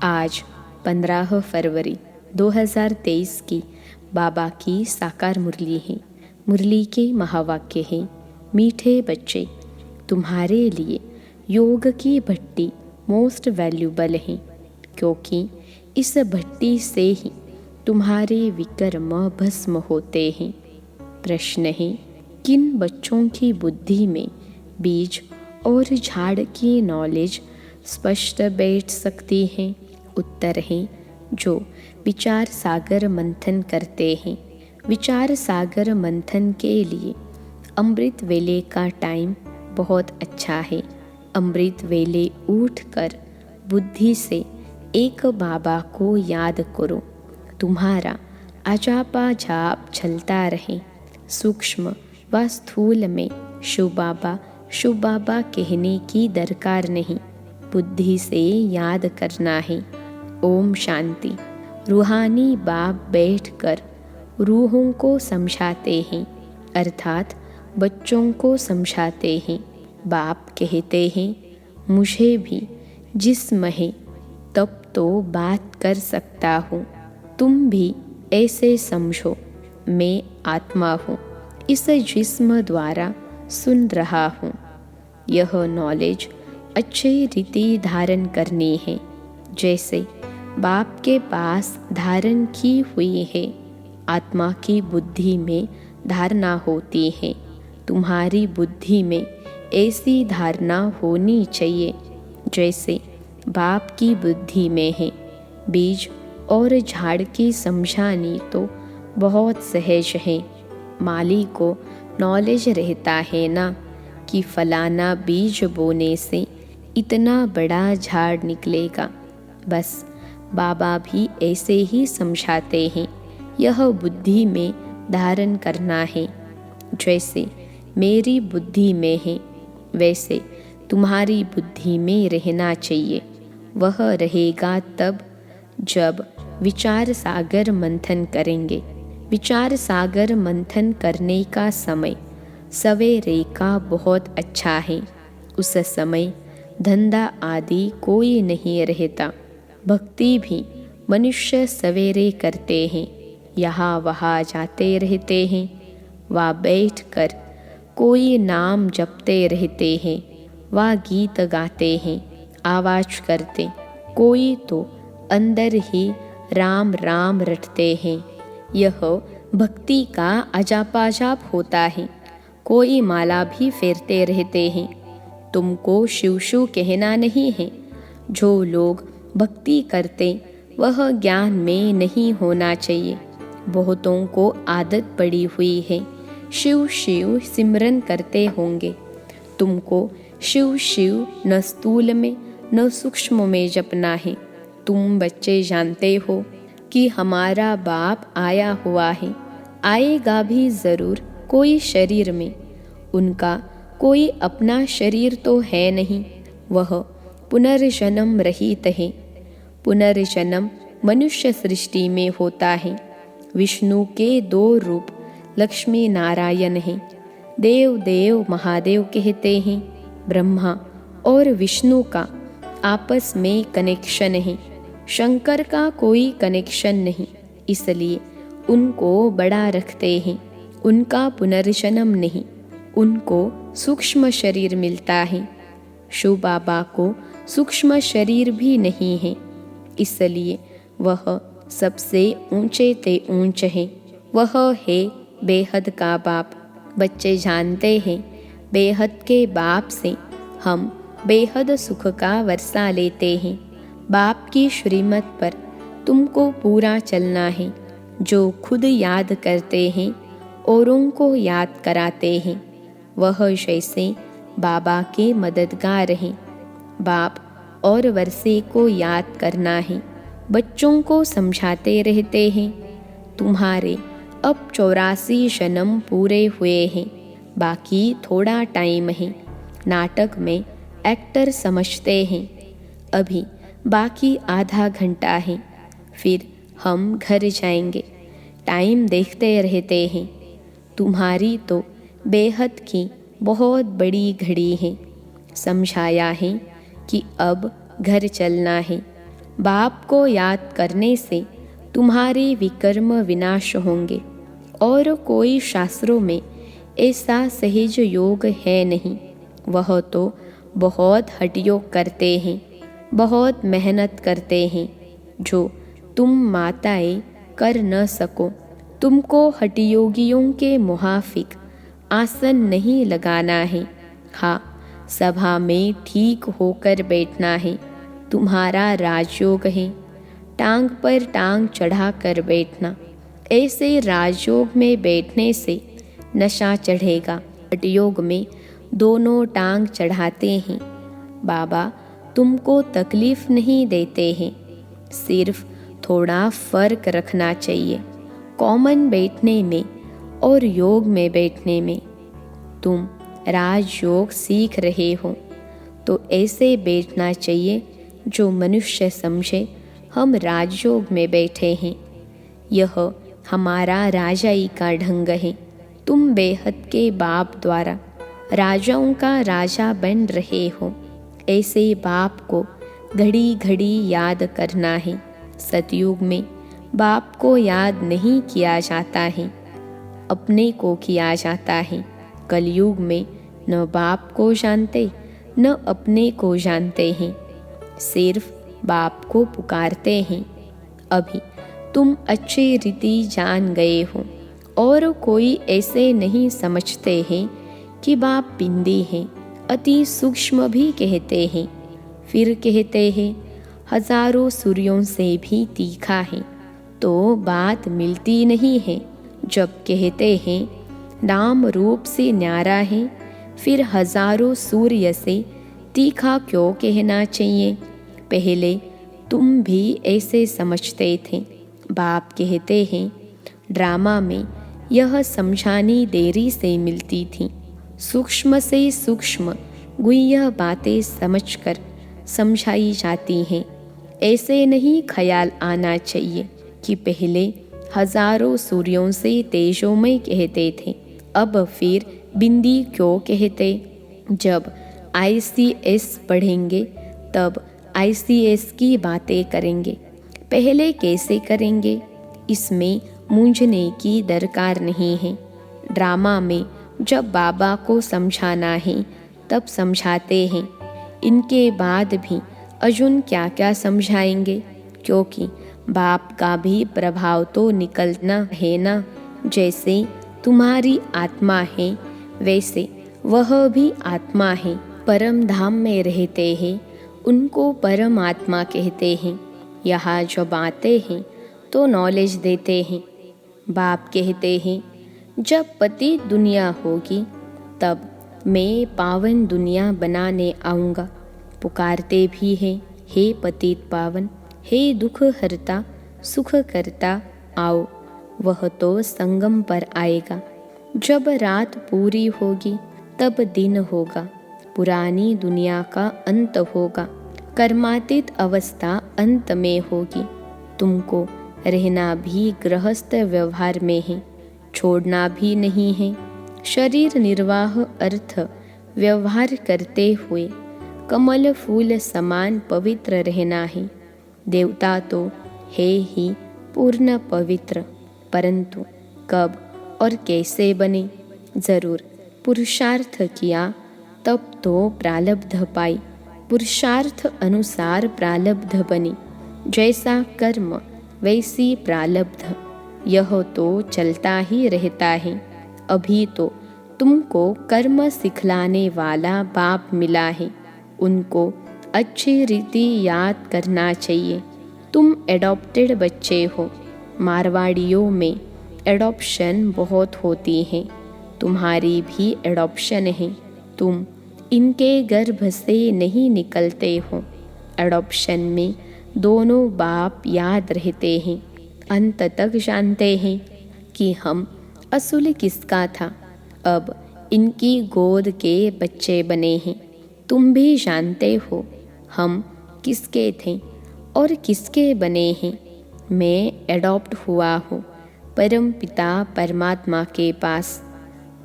आज 15 फरवरी 2023 की बाबा की साकार मुरली है। मुरली के महावाक्य है, मीठे बच्चे, तुम्हारे लिए योग की भट्टी मोस्ट वैल्यूबल है, क्योंकि इस भट्टी से ही तुम्हारे विकर्म भस्म होते हैं। प्रश्न है, किन बच्चों की बुद्धि में बीज और झाड़ की नॉलेज स्पष्ट बैठ सकती है? उत्तर है, जो विचार सागर मंथन करते हैं। विचार सागर मंथन के लिए अमृत वेले का टाइम बहुत अच्छा है। अमृत वेले उठकर बुद्धि से एक बाबा को याद करो। तुम्हारा अजापा जाप चलता रहे। सूक्ष्म व स्थूल में शिव बाबा कहने की दरकार नहीं, बुद्धि से याद करना है। ओम शांति। रूहानी बाप बैठकर रूहों को समझाते हैं, अर्थात बच्चों को समझाते हैं। बाप कहते हैं, मुझे भी जिस्म है तब तो बात कर सकता हूँ। तुम भी ऐसे समझो, मैं आत्मा हूँ, इस जिस्म द्वारा सुन रहा हूँ। यह नॉलेज अच्छी रीति धारण करनी है, जैसे बाप के पास धारण की हुई है। आत्मा की बुद्धि में धारणा होती है। तुम्हारी बुद्धि में ऐसी धारणा होनी चाहिए जैसे बाप की बुद्धि में है। बीज और झाड़ की समझानी तो बहुत सहज है। माली को नॉलेज रहता है ना कि फलाना बीज बोने से इतना बड़ा झाड़ निकलेगा। बस बाबा भी ऐसे ही समझाते हैं। यह बुद्धि में धारण करना है। जैसे मेरी बुद्धि में है, वैसे तुम्हारी बुद्धि में रहना चाहिए। वह रहेगा तब जब विचार सागर मंथन करेंगे। विचार सागर मंथन करने का समय सवेरे का बहुत अच्छा है। उस समय धंधा आदि कोई नहीं रहता। भक्ति भी मनुष्य सवेरे करते हैं, यहाँ वहाँ जाते रहते हैं। वह बैठकर कोई नाम जपते रहते हैं, वह गीत गाते हैं, आवाज करते। कोई तो अंदर ही राम राम रटते हैं। यह भक्ति का अजापाजाप होता है। कोई माला भी फेरते रहते हैं। तुमको शिव शिव कहना नहीं है। जो लोग भक्ति करते वह ज्ञान में नहीं होना चाहिए। बहुतों को आदत पड़ी हुई है, शिव शिव सिमरन करते होंगे। तुमको शिव शिव न स्थूल में न सूक्ष्म में जपना है। तुम बच्चे जानते हो कि हमारा बाप आया हुआ है, आएगा भी ज़रूर कोई शरीर में। उनका कोई अपना शरीर तो है नहीं, वह पुनर्जन्म रहित है। पुनर्जन्म मनुष्य सृष्टि में होता है। विष्णु के 2 रूप लक्ष्मी नारायण हैं। देव देव महादेव कहते हैं। ब्रह्मा और विष्णु का आपस में कनेक्शन है। शंकर का कोई कनेक्शन नहीं, इसलिए उनको बड़ा रखते हैं। उनका पुनर्जन्म नहीं, उनको सूक्ष्म शरीर मिलता है। शिव बाबा को सूक्ष्म शरीर भी नहीं है, इसलिए वह सबसे ऊंचे ते ऊंचे हैं। वह है बेहद का बाप। बच्चे जानते हैं, बेहद के बाप से हम बेहद सुख का वर्षा लेते हैं। बाप की श्रीमत पर तुमको पूरा चलना है। जो खुद याद करते हैं, औरों को याद कराते हैं, वह जैसे बाबा के मददगार हैं। बाप और वर्षे को याद करना है। बच्चों को समझाते रहते हैं। तुम्हारे अब 84 जन्म पूरे हुए हैं, बाकी थोड़ा टाइम है। नाटक में एक्टर समझते हैं, अभी बाकी आधा घंटा है, फिर हम घर जाएंगे। टाइम देखते रहते हैं। तुम्हारी तो बेहद की बहुत बड़ी घड़ी है। समझाया है कि अब घर चलना है। बाप को याद करने से तुम्हारे विकर्म विनाश होंगे और कोई शास्त्रों में ऐसा सहज योग है नहीं। वह तो बहुत हठयोग करते हैं, बहुत मेहनत करते हैं, जो तुम माताएं कर न सको। तुमको हठयोगियों के मुहाफिक आसन नहीं लगाना है। हाँ, सभा में ठीक होकर बैठना है, तुम्हारा राजयोग है। टांग पर टांग चढ़ा कर बैठना, ऐसे राजयोग में बैठने से नशा चढ़ेगा। हठयोग में दोनों टांग चढ़ाते हैं। बाबा तुमको तकलीफ नहीं देते हैं, सिर्फ थोड़ा फर्क रखना चाहिए कॉमन बैठने में और योग में बैठने में। तुम राजयोग सीख रहे हो तो ऐसे बैठना चाहिए जो मनुष्य समझे हम राजयोग में बैठे हैं। यह हमारा राजाई का ढंग है। तुम बेहद के बाप द्वारा राजाओं का राजा बन रहे हो, ऐसे बाप को घड़ी घड़ी याद करना है। सतयुग में बाप को याद नहीं किया जाता है, अपने को किया जाता है। कलयुग में न बाप को जानते न अपने को जानते हैं, सिर्फ बाप को पुकारते हैं। अभी तुम अच्छी रीति जान गए हो और कोई ऐसे नहीं समझते हैं कि बाप बिंदी हैं, अति सूक्ष्म भी कहते हैं। फिर कहते हैं हजारों सूर्यों से भी तीखा है, तो बात मिलती नहीं है। जब कहते हैं नाम रूप से न्यारा है, फिर हजारों सूर्य से तीखा क्यों कहना चाहिए? पहले तुम भी ऐसे समझते थे। बाप कहते हैं ड्रामा में यह समझानी देरी से मिलती थी। सूक्ष्म से सूक्ष्म गुह्य बातें समझकर समझाई जाती हैं। ऐसे नहीं ख्याल आना चाहिए कि पहले हजारों सूर्यों से तेजोमय कहते थे, अब फिर बिंदी क्यों कहते? जब ICS पढ़ेंगे तब ICS की बातें करेंगे, पहले कैसे करेंगे? इसमें मूंझने की दरकार नहीं है। ड्रामा में जब बाबा को समझाना है तब समझाते हैं, इनके बाद भी अर्जुन क्या क्या समझाएंगे, क्योंकि बाप का भी प्रभाव तो निकलना है ना। जैसे तुम्हारी आत्मा है वैसे वह भी आत्मा है, परम धाम में रहते हैं, उनको परम आत्मा कहते हैं। यहाँ जब आते हैं तो नॉलेज देते हैं। बाप कहते हैं जब पतित दुनिया होगी तब मैं पावन दुनिया बनाने आऊँगा। पुकारते भी हैं हे पतित पावन, हे दुख हरता सुख करता आओ। वह तो संगम पर आएगा। जब रात पूरी होगी तब दिन होगा, पुरानी दुनिया का अंत होगा, कर्मातीत अवस्था अंत में होगी। तुमको रहना भी गृहस्थ व्यवहार में है, छोड़ना भी नहीं है। शरीर निर्वाह अर्थ व्यवहार करते हुए कमल फूल समान पवित्र रहना है। देवता तो है ही पूर्ण पवित्र, परंतु कब और कैसे बने? जरूर पुरुषार्थ किया तब तो प्रालब्ध पाई, पुरुषार्थ अनुसार प्रालब्ध बनी। जैसा कर्म वैसी प्रालब्ध, यह तो चलता ही रहता है। अभी तो तुमको कर्म सिखलाने वाला बाप मिला है, उनको अच्छी रीति याद करना चाहिए। तुम एडॉप्टेड बच्चे हो। मारवाड़ियों में एडॉप्शन बहुत होती है, तुम्हारी भी एडॉप्शन है। तुम इनके गर्भ से नहीं निकलते हो। एडॉप्शन में दोनों बाप याद रहते हैं, अंत तक जानते हैं कि हम असुल किसका था, अब इनकी गोद के बच्चे बने हैं। तुम भी जानते हो हम किसके थे और किसके बने हैं। मैं एडॉप्ट हुआ हूँ परम पिता परमात्मा के पास।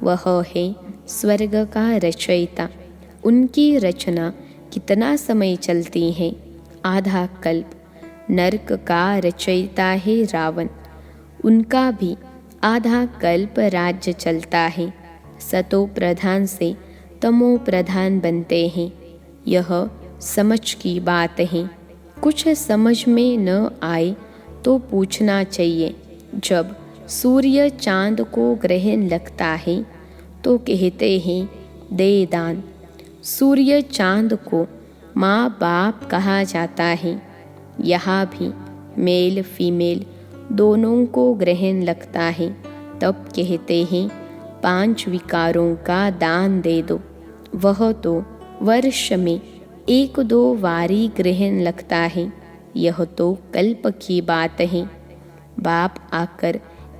वह है स्वर्ग का रचयिता। उनकी रचना कितना समय चलती है? आधा कल्प। नरक का रचयिता है रावण। उनका भी आधा कल्प राज्य चलता है। सतो प्रधान से तमो प्रधान बनते हैं। यह समझ की बात है। कुछ समझ में न आए तो पूछना चाहिए। जब सूर्य चांद को ग्रहण लगता है तो कहते हैं दे दान। सूर्य चांद को माँ बाप कहा जाता है। यहाँ भी मेल फीमेल दोनों को ग्रहण लगता है तब कहते हैं 5 विकारों का दान दे दो। वह तो वर्ष में 1-2 वारी ग्रहण लगता है। यह तो कल्प की बात है। बाप आकर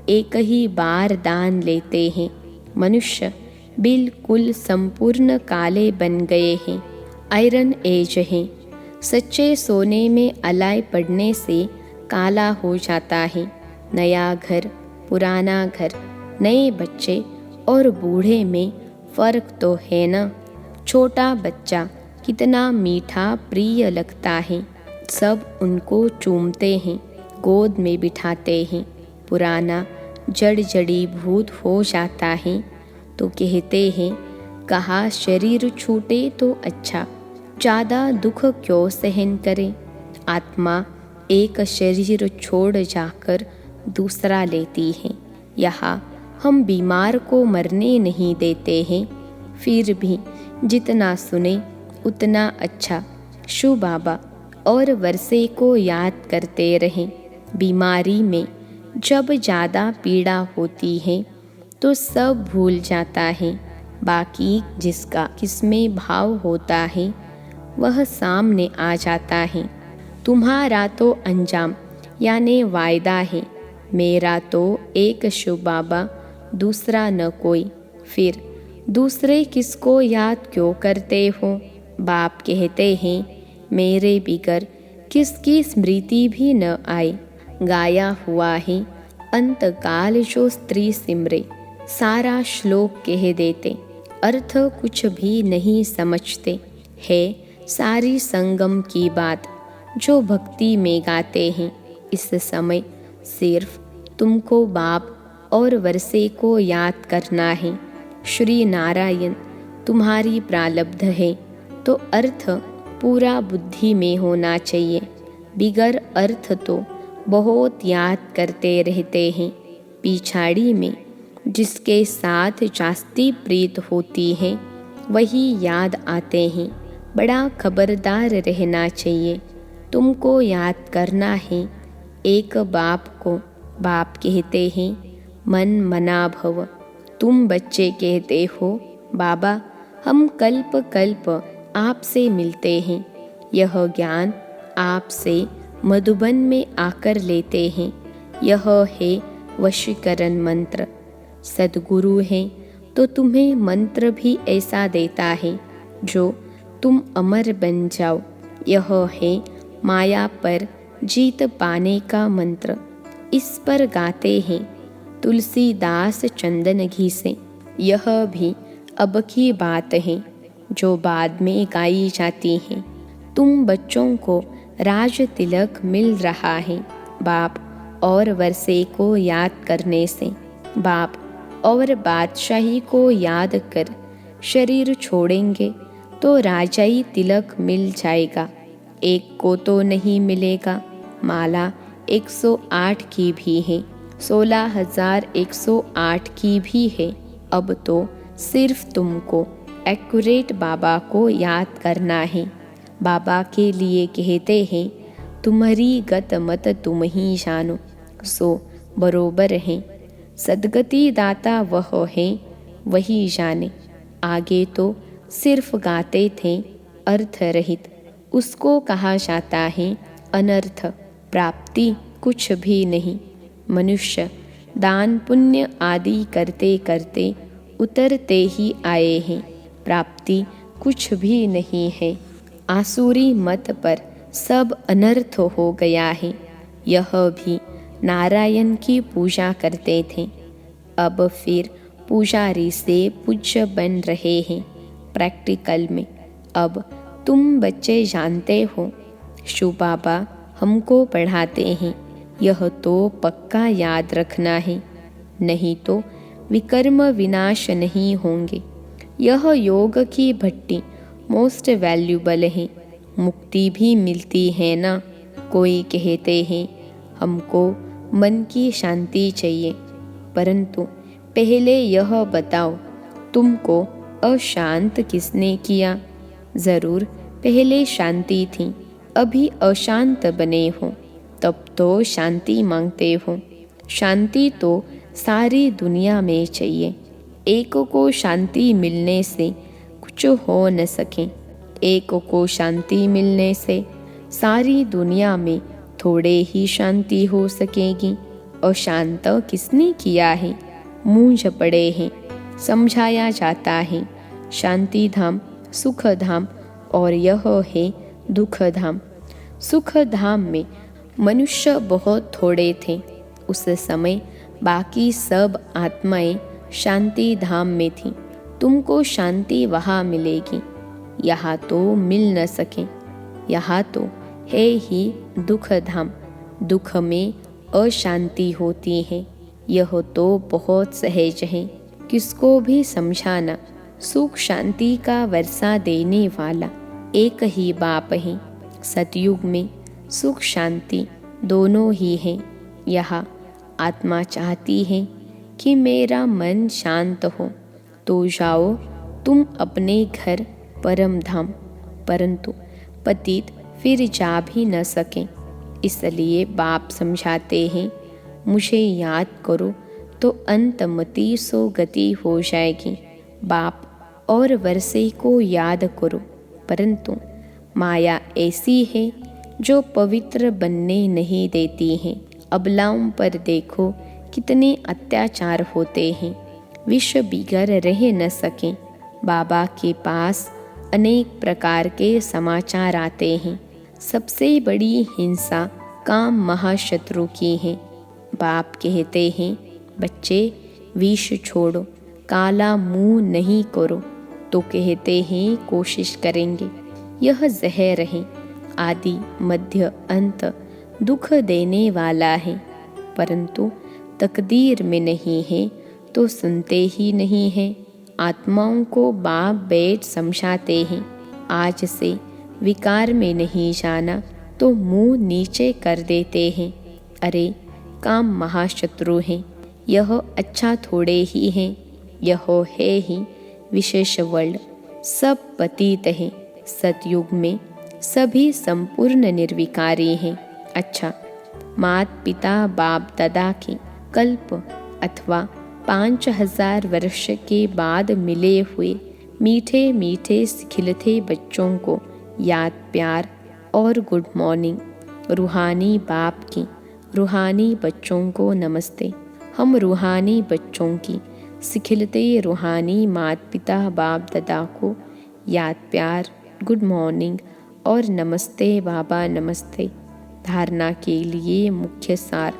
एक ही बार दान लेते हैं। मनुष्य बिल्कुल संपूर्ण काले बन गए हैं। आयरन एज है। सच्चे सोने में अलाय पड़ने से काला हो जाता है। नया घर, पुराना घर, नए बच्चे और बूढ़े में फ़र्क तो है ना। छोटा बच्चा कितना मीठा प्रिय लगता है। सब उनको चूमते हैं, गोद में बिठाते हैं। पुराना जड़ जड़ीभूत हो जाता है तो कहते हैं कहा शरीर छूटे तो अच्छा, ज़्यादा दुख क्यों सहन करे। आत्मा एक शरीर छोड़ जाकर दूसरा लेती है। यहाँ हम बीमार को मरने नहीं देते हैं। फिर भी जितना सुने उतना अच्छा। शू बाबा और वर्षे को याद करते रहें। बीमारी में जब ज़्यादा पीड़ा होती है तो सब भूल जाता है। बाकी जिसका किसमें भाव होता है वह सामने आ जाता है। तुम्हारा तो अंजाम यानी वायदा है। मेरा तो एक शू बाबा, दूसरा न कोई। फिर दूसरे किसको याद क्यों करते हो। बाप कहते हैं मेरे बिगर किसकी स्मृति भी न आए। गाया हुआ है अंतकाल जो स्त्री सिमरे। सारा श्लोक कह देते, अर्थ कुछ भी नहीं समझते। है सारी संगम की बात जो भक्ति में गाते हैं। इस समय सिर्फ तुमको बाप और वर्षे को याद करना है। श्री नारायण तुम्हारी प्रारब्ध है तो अर्थ पूरा बुद्धि में होना चाहिए। बिगर अर्थ तो बहुत याद करते रहते हैं। पिछाड़ी में जिसके साथ जास्ती प्रीत होती है वही याद आते हैं। बड़ा खबरदार रहना चाहिए। तुमको याद करना है एक बाप को। बाप कहते हैं मन मना भव। तुम बच्चे कहते हो बाबा हम कल्प कल्प आपसे मिलते हैं। यह ज्ञान आपसे मधुबन में आकर लेते हैं। यह है वशीकरण मंत्र। सद्गुरु है तो तुम्हें मंत्र भी ऐसा देता है जो तुम अमर बन जाओ। यह है माया पर जीत पाने का मंत्र। इस पर गाते हैं तुलसीदास चंदन घी से। यह भी अब की बात है जो बाद में गाई जाती है। तुम बच्चों को राज तिलक मिल रहा है बाप और वर्षे को याद करने से। बाप और बादशाही को याद कर शरीर छोड़ेंगे तो राजाई तिलक मिल जाएगा। एक को तो नहीं मिलेगा। माला 108 की भी है, 16,108 की भी है। अब तो सिर्फ तुमको एक्यूरेट बाबा को याद करना है। बाबा के लिए कहते हैं तुम्हारी गत मत तुम ही जानो। सो बरोबर है। सदगति दाता वह है वही जाने। आगे तो सिर्फ गाते थे अर्थ रहित। उसको कहा जाता है अनर्थ। प्राप्ति कुछ भी नहीं। मनुष्य दान पुण्य आदि करते करते उतरते ही आए हैं। प्राप्ति कुछ भी नहीं है। आसुरी मत पर सब अनर्थ हो गया है। यह भी नारायण की पूजा करते थे। अब फिर पुजारी से पूज्य बन रहे हैं प्रैक्टिकल में। अब तुम बच्चे जानते हो शू बाबा हमको पढ़ाते हैं, यह तो पक्का याद रखना है, नहीं तो विकर्म विनाश नहीं होंगे। यह योग की भट्टी मोस्ट वैल्यूबल है, मुक्ति भी मिलती है ना। कोई कहते हैं हमको मन की शांति चाहिए, परंतु पहले यह बताओ तुमको अशांत किसने किया? ज़रूर पहले शांति थी, अभी अशांत बने हो, तब तो शांति मांगते हो। शांति तो सारी दुनिया में चाहिए, एक को शांति मिलने से कुछ हो न सके। एक को शांति मिलने से सारी दुनिया में थोड़े ही शांति हो सकेगी। अशांत किसने किया है? मूंझ पड़े हैं, समझाया जाता है शांति धाम सुख धाम और यह है दुख धाम। सुख धाम में मनुष्य बहुत थोड़े थे, उस समय बाकी सब आत्माएं शांति धाम में थीं। तुमको शांति वहाँ मिलेगी, यहाँ तो मिल न सके। यहाँ तो है ही दुख धाम, दुख में अशांति होती है। यह तो बहुत सहज है, किसको भी समझाना। सुख शांति का वर्षा देने वाला एक ही बाप है। सतयुग में सुख शांति दोनों ही हैं। यहाँ आत्मा चाहती है कि मेरा मन शांत हो, तो जाओ तुम अपने घर परम धाम, परंतु पतित फिर जा भी न सके। इसलिए बाप समझाते हैं मुझे याद करो तो अंतमति सो गति हो जाएगी। बाप और वर्षे को याद करो, परंतु माया ऐसी है जो पवित्र बनने नहीं देती है। अबलाओं पर देखो कितने अत्याचार होते हैं, विश्व बिगड़ रह न सके। बाबा के पास अनेक प्रकार के समाचार आते हैं। सबसे बड़ी हिंसा काम महाशत्रु की है। बाप कहते हैं बच्चे विष छोड़ो, काला मुंह नहीं करो, तो कहते हैं कोशिश करेंगे। यह जहर है, आदि मध्य अंत दुख देने वाला है, परंतु तकदीर में नहीं है तो सुनते ही नहीं है। आत्माओं को बाप बेट समझाते हैं आज से विकार में नहीं जाना, तो मुंह नीचे कर देते हैं। अरे काम महाशत्रु हैं, यह अच्छा थोड़े ही हैं। यह है ही विशेष वर्ल्ड, सब पतित हैं। सतयुग में सभी संपूर्ण निर्विकारी हैं। अच्छा, माता पिता बाप दादा के कल्प अथवा 5000 वर्ष के बाद मिले हुए मीठे मीठे खिलते बच्चों को याद प्यार और गुड मॉर्निंग। रूहानी बाप की रूहानी बच्चों को नमस्ते। हम रूहानी बच्चों की सिखिलते रूहानी माता पिता बाप दादा को याद प्यार गुड मॉर्निंग और नमस्ते बाबा नमस्ते। धारणा के लिए मुख्य सार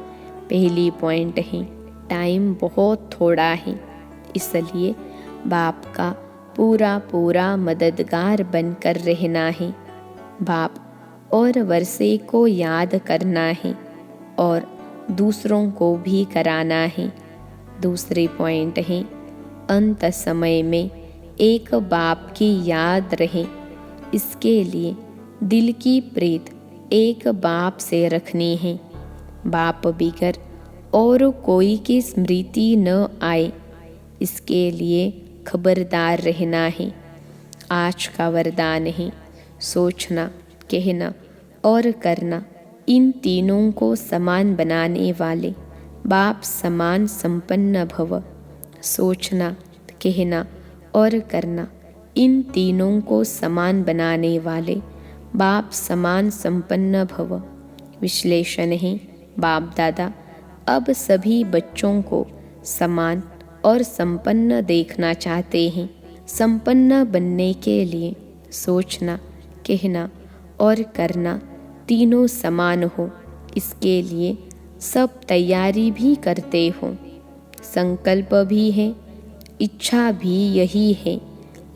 पहली पॉइंट है, टाइम बहुत थोड़ा है, इसलिए बाप का पूरा पूरा मददगार बनकर रहना है। बाप और वर्षे को याद करना है और दूसरों को भी कराना है। दूसरे पॉइंट है, अंत समय में एक बाप की याद रहे, इसके लिए दिल की प्रीत एक बाप से रखनी है। बाप बिगर और कोई की स्मृति न आए, इसके लिए खबरदार रहना है। आज का वरदान है सोचना, कहना और करना, इन तीनों को समान बनाने वाले बाप समान संपन्न भव। सोचना, कहना और करना, इन तीनों को समान बनाने वाले बाप समान संपन्न भव। विश्लेषण है, बाप दादा अब सभी बच्चों को समान और संपन्न देखना चाहते हैं। संपन्न बनने के लिए सोचना, कहना और करना तीनों समान हो, इसके लिए सब तैयारी भी करते हो। संकल्प भी है, इच्छा भी यही है,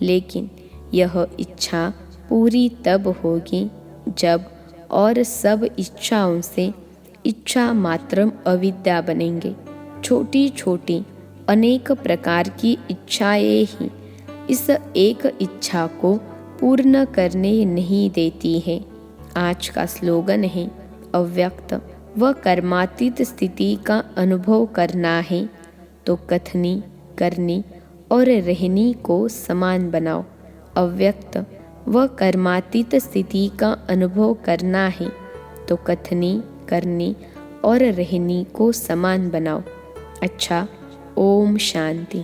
लेकिन यह इच्छा पूरी तब होगी जब और सब इच्छाओं से इच्छा मात्रम अविद्या बनेंगे। छोटी छोटी अनेक प्रकार की इच्छाएं ही इस एक इच्छा को पूर्ण करने नहीं देती है। आज का स्लोगन है, अव्यक्त व कर्मातीत स्थिति का अनुभव करना है तो कथनी, करनी और रहनी को समान बनाओ। अव्यक्त व कर्मातीत स्थिति का अनुभव करना है तो कथनी, करनी और रहनी को समान बनाओ। अच्छा, ओम शांति।